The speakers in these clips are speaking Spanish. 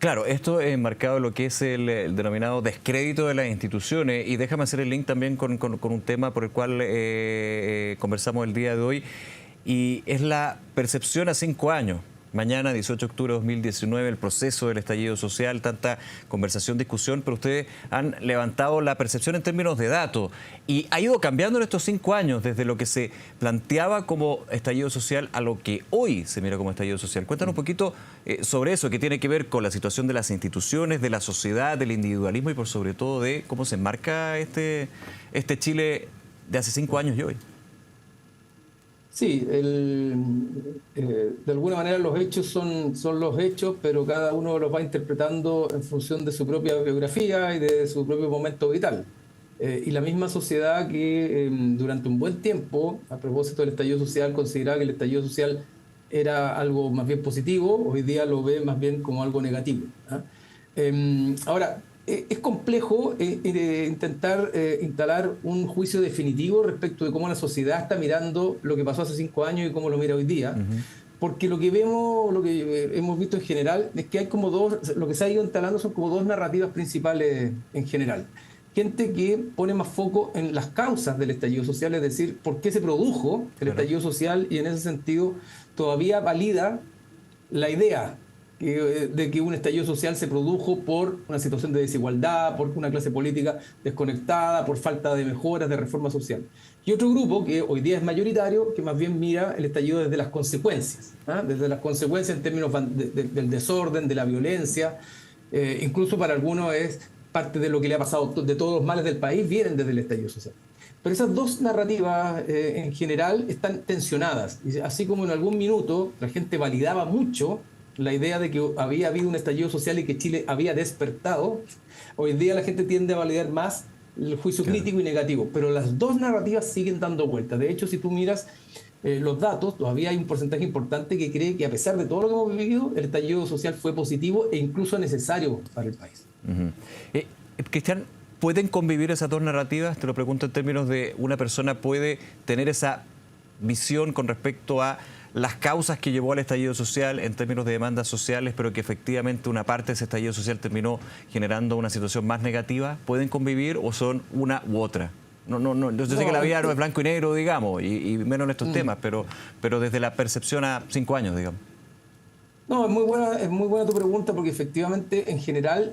Claro, esto es enmarcado en lo que es el denominado descrédito de las instituciones, y déjame hacer el link también con un tema por el cual conversamos el día de hoy, y es la percepción a 5 años. Mañana, 18 de octubre de 2019, el proceso del estallido social, tanta conversación, discusión, pero ustedes han levantado la percepción en términos de datos y ha ido cambiando en estos 5 años, desde lo que se planteaba como estallido social a lo que hoy se mira como estallido social. Cuéntanos un poquito sobre eso, que tiene que ver con la situación de las instituciones, de la sociedad, del individualismo y por sobre todo de cómo se enmarca este Chile de hace 5 años y hoy. Sí, de alguna manera los hechos son los hechos, pero cada uno los va interpretando en función de su propia biografía y de su propio momento vital. Y la misma sociedad que durante un buen tiempo, a propósito del estallido social, consideraba que el estallido social era algo más bien positivo, hoy día lo ve más bien como algo negativo. Ahora, es complejo intentar instalar un juicio definitivo respecto de cómo la sociedad está mirando lo que pasó hace 5 años y cómo lo mira hoy día. Porque lo que vemos, lo que hemos visto en general, es que hay como lo que se ha ido instalando son como dos narrativas principales en general. Gente que pone más foco en las causas del estallido social, es decir, por qué se produjo el estallido social, y en ese sentido todavía valida la idea de que un estallido social se produjo por una situación de desigualdad, por una clase política desconectada, por falta de mejoras, de reforma social. Y otro grupo, que hoy día es mayoritario, que más bien mira el estallido desde las consecuencias, desde las consecuencias en términos del desorden, de la violencia, incluso para algunos es parte de lo que le ha pasado, de todos los males del país vienen desde el estallido social. Pero esas dos narrativas en general están tensionadas. Y así como en algún minuto la gente validaba mucho la idea de que había habido un estallido social y que Chile había despertado, hoy día la gente tiende a validar más el juicio crítico y negativo. Pero las dos narrativas siguen dando vueltas. De hecho, si tú miras los datos, todavía hay un porcentaje importante que cree que a pesar de todo lo que hemos vivido, el estallido social fue positivo e incluso necesario para el país. Cristian, ¿pueden convivir esas dos narrativas? Te lo pregunto en términos de una persona puede tener esa visión con respecto a las causas que llevó al estallido social en términos de demandas sociales, pero que efectivamente una parte de ese estallido social terminó generando una situación más negativa. ¿Pueden convivir o son una u otra? No, yo sé que la vida no es blanco y negro, digamos, y menos en estos temas, pero desde la percepción a 5 años, digamos. No, es muy buena tu pregunta, porque efectivamente, en general,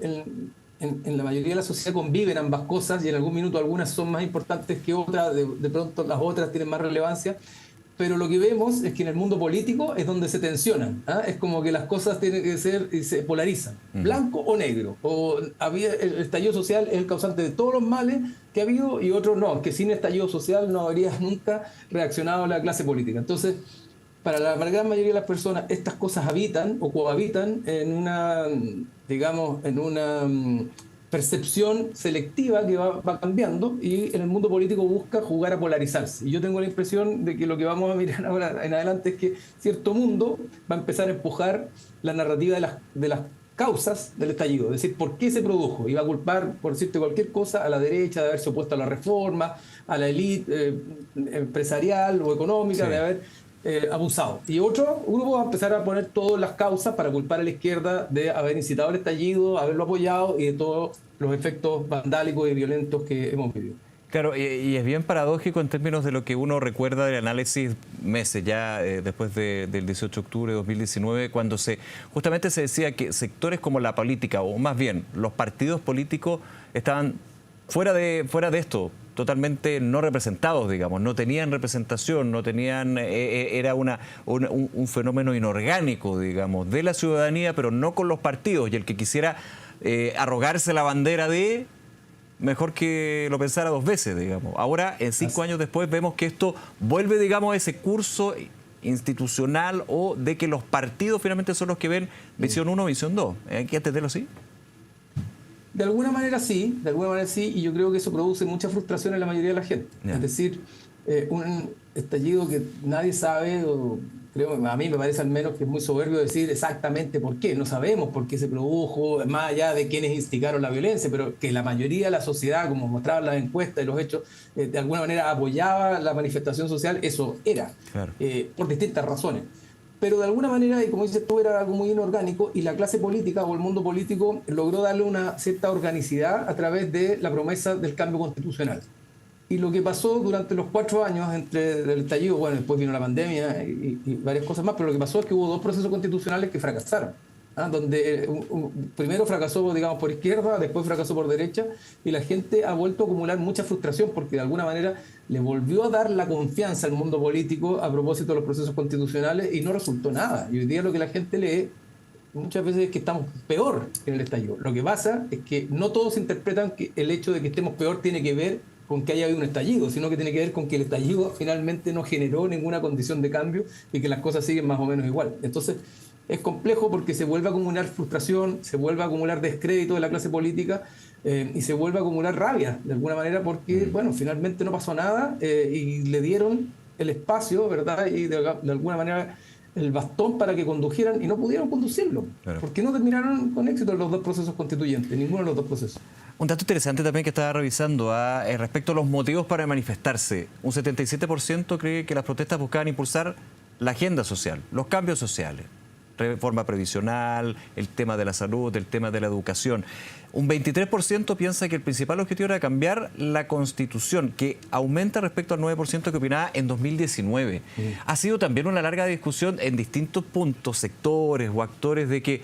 en la mayoría de la sociedad conviven ambas cosas, y en algún minuto algunas son más importantes que otras, de pronto las otras tienen más relevancia. Pero lo que vemos es que en el mundo político es donde se tensionan. Es como que las cosas tienen que ser y se polarizan, blanco o negro. O el estallido social es el causante de todos los males que ha habido, y otros no, que sin estallido social no habría nunca reaccionado la clase política. Entonces, para la gran mayoría de las personas, estas cosas habitan o cohabitan en una, digamos, en una percepción selectiva que va cambiando, y en el mundo político busca jugar a polarizarse. Y yo tengo la impresión de que lo que vamos a mirar ahora en adelante es que cierto mundo va a empezar a empujar la narrativa de las causas del estallido, es decir, por qué se produjo, y va a culpar, por decirte cualquier cosa, a la derecha de haberse opuesto a la reforma, a la élite empresarial o económica, de haber abusado. Y otro grupo va a empezar a poner todas las causas para culpar a la izquierda de haber incitado el estallido, haberlo apoyado y de todos los efectos vandálicos y violentos que hemos vivido. Claro, y es bien paradójico en términos de lo que uno recuerda del análisis meses ya después del 18 de octubre de 2019, cuando justamente se decía que sectores como la política, o más bien los partidos políticos, estaban fuera de esto, totalmente no representados, digamos, no tenían representación, no tenían, era un fenómeno inorgánico, digamos, de la ciudadanía, pero no con los partidos, y el que quisiera arrogarse la bandera de, mejor que lo pensara 2 veces, digamos. Ahora, en 5 años después, vemos que esto vuelve, digamos, a ese curso institucional, o de que los partidos finalmente son los que ven visión 1, visión 2. ¿Hay que entenderlo así? De alguna manera sí, y yo creo que eso produce mucha frustración en la mayoría de la gente. Es decir, un estallido que nadie sabe, o creo, a mí me parece al menos que es muy soberbio decir exactamente por qué. No sabemos por qué se produjo, más allá de quienes instigaron la violencia, pero que la mayoría de la sociedad, como mostraban las encuestas y los hechos, de alguna manera apoyaba la manifestación social, eso era, por distintas razones. pero de alguna manera, y como dices tú, era algo muy inorgánico, y la clase política o el mundo político logró darle una cierta organicidad a través de la promesa del cambio constitucional. Y lo que pasó durante los 4 años entre el estallido, bueno, después vino la pandemia y varias cosas más, pero lo que pasó es que hubo 2 procesos constitucionales que fracasaron. Donde primero fracasó, digamos, por izquierda, después fracasó por derecha, y la gente ha vuelto a acumular mucha frustración porque de alguna manera le volvió a dar la confianza al mundo político a propósito de los procesos constitucionales y no resultó nada. Y hoy día lo que la gente lee muchas veces es que estamos peor que en el estallido. Lo que pasa es que no todos interpretan que el hecho de que estemos peor tiene que ver con que haya habido un estallido, sino que tiene que ver con que el estallido finalmente no generó ninguna condición de cambio y que las cosas siguen más o menos igual. Entonces, es complejo porque se vuelve a acumular frustración, se vuelve a acumular descrédito de la clase política y se vuelve a acumular rabia, de alguna manera, porque, bueno, finalmente no pasó nada y le dieron el espacio, ¿verdad? Y de alguna manera el bastón para que condujeran y no pudieron conducirlo. Claro. Porque no terminaron con éxito los 2 procesos constituyentes, ninguno de los 2 procesos. Un dato interesante también que estaba revisando respecto a los motivos para manifestarse. Un 77% cree que las protestas buscaban impulsar la agenda social, los cambios sociales. Reforma previsional, el tema de la salud, el tema de la educación. Un 23% piensa que el principal objetivo era cambiar la Constitución, que aumenta respecto al 9% que opinaba en 2019. Ha sido también una larga discusión en distintos puntos, sectores o actores de que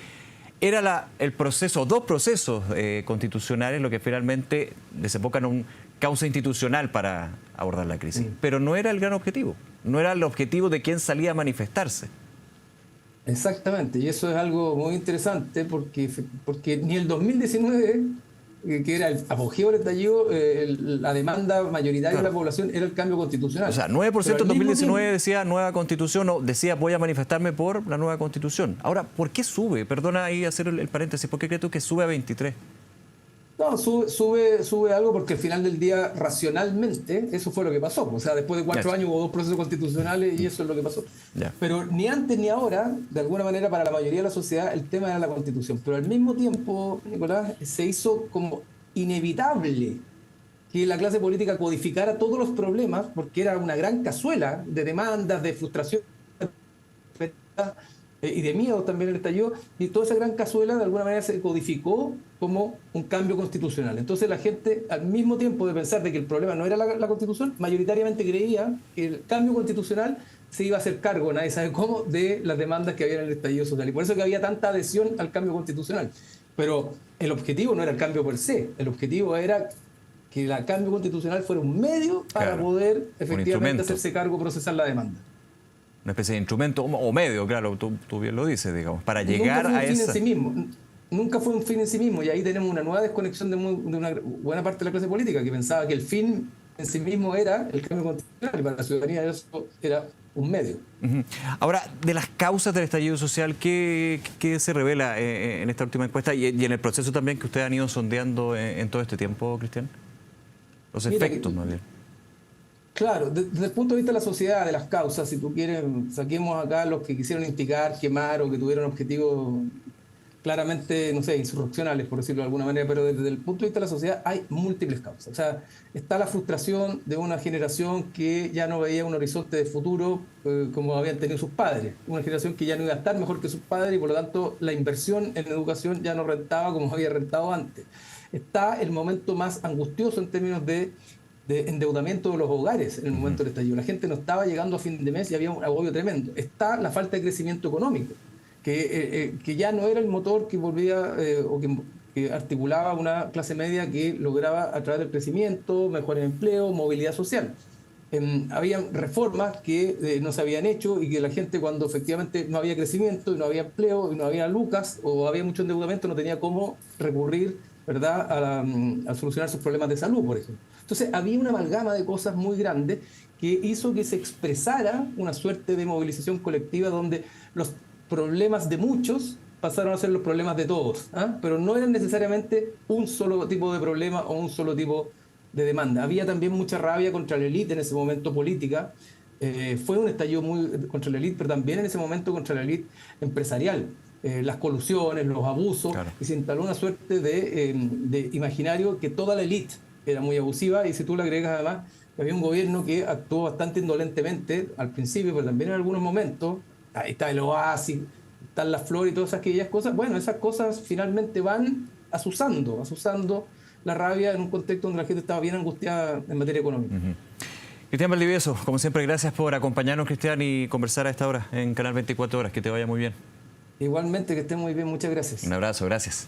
era el proceso, 2 procesos constitucionales, lo que finalmente desemboca en un causa institucional para abordar la crisis. Pero no era el gran objetivo, no era el objetivo de quien salía a manifestarse. Exactamente, y eso es algo muy interesante porque ni el 2019, que era el apogeo del estallido, la demanda mayoritaria de la población era el cambio constitucional. O sea, 9% en 2019 decía nueva constitución, o decía voy a manifestarme por la nueva constitución. Ahora, ¿por qué sube? Perdona ahí hacer el paréntesis, ¿por qué crees tú que sube a 23%? No, sube algo porque al final del día, racionalmente, eso fue lo que pasó. O sea, después de 4 años hubo 2 procesos constitucionales y eso es lo que pasó. Pero ni antes ni ahora, de alguna manera, para la mayoría de la sociedad, el tema era la Constitución. Pero al mismo tiempo, Nicolás, se hizo como inevitable que la clase política codificara todos los problemas, porque era una gran cazuela de demandas, de frustración y de miedo también el estallido, y toda esa gran cazuela de alguna manera se codificó como un cambio constitucional. Entonces la gente, al mismo tiempo de pensar de que el problema no era la Constitución, mayoritariamente creía que el cambio constitucional se iba a hacer cargo, nadie sabe cómo, de las demandas que había en el estallido social. Y por eso que había tanta adhesión al cambio constitucional. Pero el objetivo no era el cambio per se, el objetivo era que el cambio constitucional fuera un medio para poder efectivamente hacerse cargo, procesar la demanda. Una especie de instrumento o medio, claro, tú bien lo dices, digamos, para llegar a esa... Nunca fue un fin en sí mismo, y ahí tenemos una nueva desconexión de una buena parte de la clase política, que pensaba que el fin en sí mismo era el cambio constitucional, y para la ciudadanía eso era un medio. Ahora, de las causas del estallido social, ¿qué se revela en esta última encuesta y en el proceso también que ustedes han ido sondeando en todo este tiempo, Cristian? Los efectos, más bien. Claro, desde el punto de vista de la sociedad, de las causas, si tú quieres, saquemos acá los que quisieron instigar, quemar o que tuvieron objetivos claramente, no sé, insurreccionales, por decirlo de alguna manera, pero desde el punto de vista de la sociedad hay múltiples causas. O sea, está la frustración de una generación que ya no veía un horizonte de futuro como habían tenido sus padres, una generación que ya no iba a estar mejor que sus padres y por lo tanto la inversión en educación ya no rentaba como había rentado antes. Está el momento más angustioso en términos de endeudamiento de los hogares en el momento del estallido. La gente no estaba llegando a fin de mes y había un agobio tremendo. Está la falta de crecimiento económico, que ya no era el motor que volvía o que articulaba una clase media que lograba a través del crecimiento, mejor empleo, movilidad social. Había reformas que no se habían hecho y que la gente, cuando efectivamente no había crecimiento y no había empleo y no había lucas o había mucho endeudamiento, no tenía cómo recurrir, ¿verdad?, a solucionar sus problemas de salud, por ejemplo. Entonces había una amalgama de cosas muy grandes que hizo que se expresara una suerte de movilización colectiva donde los problemas de muchos pasaron a ser los problemas de todos, pero no eran necesariamente un solo tipo de problema o un solo tipo de demanda. Había también mucha rabia contra la élite en ese momento política. Fue un estallido muy contra la élite, pero también en ese momento contra la élite empresarial. Las colusiones, los abusos, claro. Y se instaló una suerte de imaginario que toda la élite era muy abusiva, y si tú le agregas además que había un gobierno que actuó bastante indolentemente al principio, pero también en algunos momentos, ahí está el oasis, están las flores y todas aquellas cosas. Bueno, esas cosas finalmente van azuzando la rabia en un contexto donde la gente estaba bien angustiada en materia económica. Cristian Valdivieso, como siempre, gracias por acompañarnos, Cristian, y conversar a esta hora en Canal 24 Horas. Que te vaya muy bien. Igualmente, que estén muy bien, muchas gracias. Un abrazo, gracias.